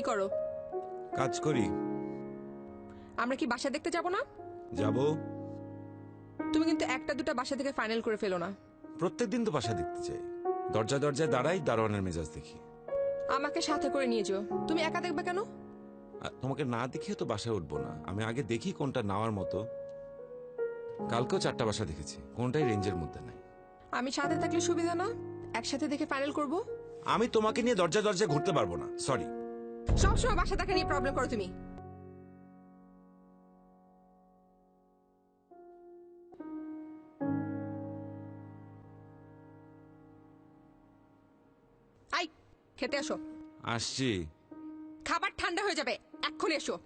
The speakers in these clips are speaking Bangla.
কি করো? কাজ করি। আমরা কি বাসা দেখতে যাব না? যাব। তুমি কিন্তু একটা দুটা বাসা থেকে ফাইনাল করে ফেলো না। প্রত্যেকদিন তো বাসা দেখতে চাই। দরজায় দরজায় দাঁড়াই, দারোয়ানের মেজাজ দেখি। আমাকে সাথে করে নিয়ে যাও। তুমি একা দেখবে কেন? তোমাকে না দেখে তো বাসায় উঠবো না। আমি আগে দেখি কোনটা নেওয়ার মতো। কালকেও 4টা বাসা দেখেছি, কোনটাই রেঞ্জের মধ্যে নাই। আমি সাথে থাকলে সুবিধা না? একসাথে দেখে ফাইনাল করব। আমি তোমাকে নিয়ে দরজায় দরজায় ঘুরতে পারবো না, সরি। সবসময় বাসা দেখা নিয়ে প্রবলেম করো তুমি। আই, খেতে আসো। আসছি। খাবার ঠান্ডা হয়ে যাবে, এক্ষুনি এসো।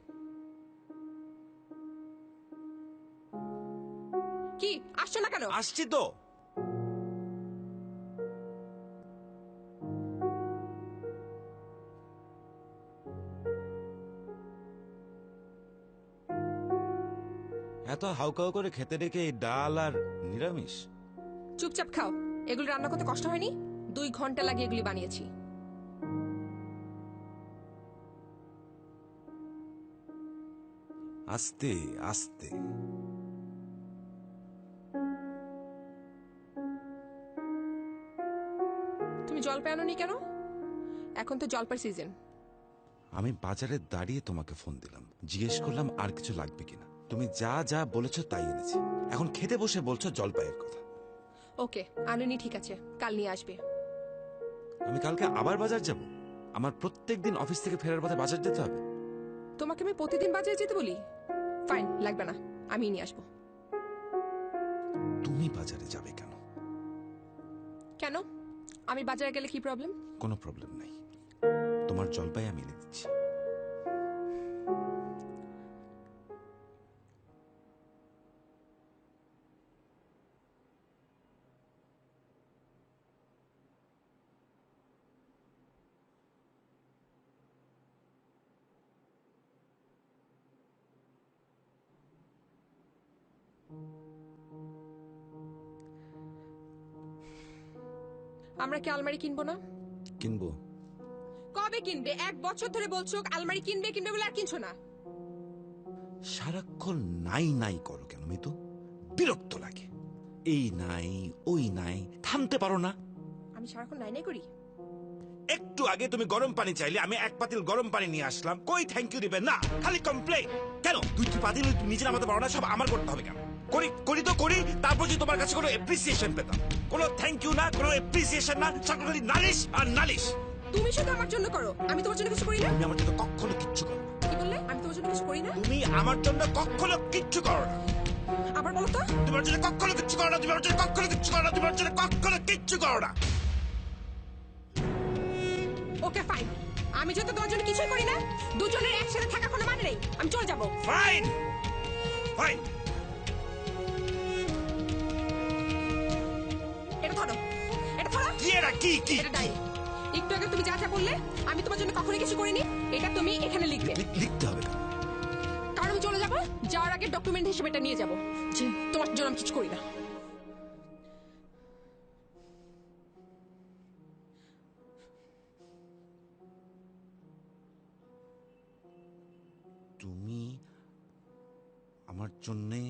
কি আসছো না কেন? আসছি তো। এত হাউকাউ করে খেতে রেখে এই ডাল আর নিরামিষ। চুপচাপ খাও। এগুলো রান্না করতে কষ্ট হয়নি? 2 ঘন্টা লাগিয়ে এগুলি বানিয়েছি। আস্তে আস্তে। তুমি জলপাই আনোনি কেন? এখন তো জলপাই সিজন। আমি বাজারে দাঁড়িয়ে তোমাকে ফোন দিলাম, জিজ্ঞেস করলাম আর কিছু লাগবে কিনা। তুমি যা যা বলেছো তাই এনেছি। এখন খেতে বসে বলছো জলপাইয়ের কথা। ওকে, আনুনি, ঠিক আছে, কাল নিয়ে আসবে। আমি কালকে আবার বাজার যাব? আমার প্রত্যেকদিন অফিস থেকে ফেরার পথে বাজার যেতে হবে? তোমাকে আমি প্রতিদিন বাজারে যেতে বলি? ফাইন, লাগবে না, আমি নিয়ে আসবো। তুমি বাজারে যাবে কেন? কেন? আমি বাজারে গেলে কি প্রবলেম? কোনো প্রবলেম নাই, তোমার জলপাই আমি এনে দিচ্ছি। আমরা কি আলমারি কিনবো না? কিনবো। কবে কিনবে? 1 বছর ধরে বলছো আলমারি কিনবে কিনবে বলে, আর কিনছো না। সারাক্ষণ নাই নাই করো কেন মিতু? বিরক্ত লাগে। এই নাই ওই নাই, থামতে পারো না? আমি সারাক্ষণ নাই নাই করি? একটু আগে তুমি গরম পানি চাইলে আমি 1 পাতিল গরম পানি নিয়ে আসলাম, কই থ্যাংক ইউ দিবে না, খালি কমপ্লেন। কেন 2টি পাতিল নিজে নামাতে পারো না? সব আমার করতে হবে কেন? করি করি তো করি, তারপর যদি তোমার কাছে কোনো এপ্রিসিয়েশন পেতাম। কোনো থ্যাংক ইউ না, কোনো এপ্রিসিয়েশন না, সকল খালি নালিশ আর নালিশ। তুমি শুধু আমার জন্য করো, আমি তোমার জন্য কিছু করি না। তুমি আমার জন্য কখনো কিচ্ছু করো না। কি বললে? আমি তোমার জন্য কিছু করি না? তুমি আমার জন্য কখনো কিচ্ছু করো না। আবার বলো তো। তোমার জন্য কখনো কিচ্ছু করো না, তুমি আমার জন্য কখনো কিচ্ছু করো না, তুমি আমার জন্য কখনো কিচ্ছু করো না। ওকে ফাইন, আমি যত তোমার জন্য কিছুই করি না, দুজনের একসাথে থাকা কোনো মানে নেই। আমি চলে যাবো। Fine fine. এটা ধরো, এটা ধরো। কি এটা? কি কি? এটা ডায়েরি। একটু আগে তুমি যা যা বললে আমি তোমার জন্য কখনোই কিছু করিনি, এটা তুমি এখানে লিখবে। লিখতে হবে কেন? কারণ আমি চলে যাবো, যাওয়ার আগে ডকুমেন্ট হিসেবে এটা নিয়ে যাবো যে তোমার জন্য আমি কিছু করি না। তুমি আমার জন্যে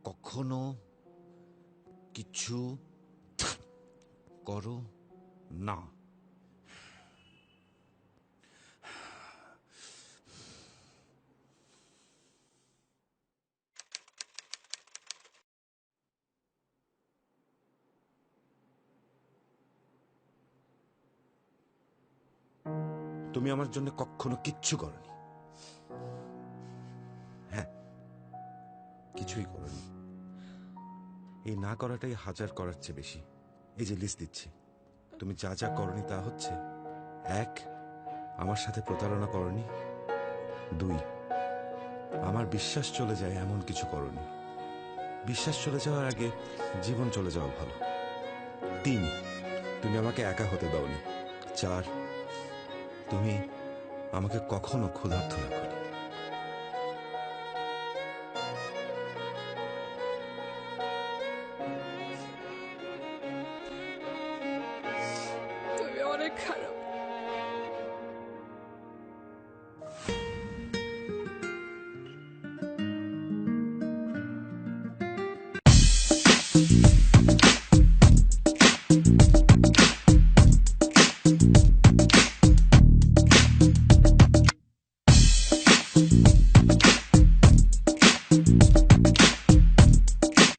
কখনো কিছু করো না। তুমি আমার জন্য কখনো কিচ্ছু করনি। হ্যাঁ, কিছুই করনি। এই না করাটাই হাজার করার চেয়ে বেশি। এই যে লিস্ট দিচ্ছি, তুমি যা যা করনি তা হচ্ছে: 1, আমার সাথে প্রতারণা করনি। 2, আমার বিশ্বাস চলে যায় এমন কিছু করনি। বিশ্বাস চলে যাওয়ার আগে জীবন চলে যাওয়া ভালো। 3, তুমি আমাকে একা হতে দাওনি। 4, তুমি আমাকে কখনো ক্ষুধার্ত রাখোনি। তুমি অনেক খারাপ।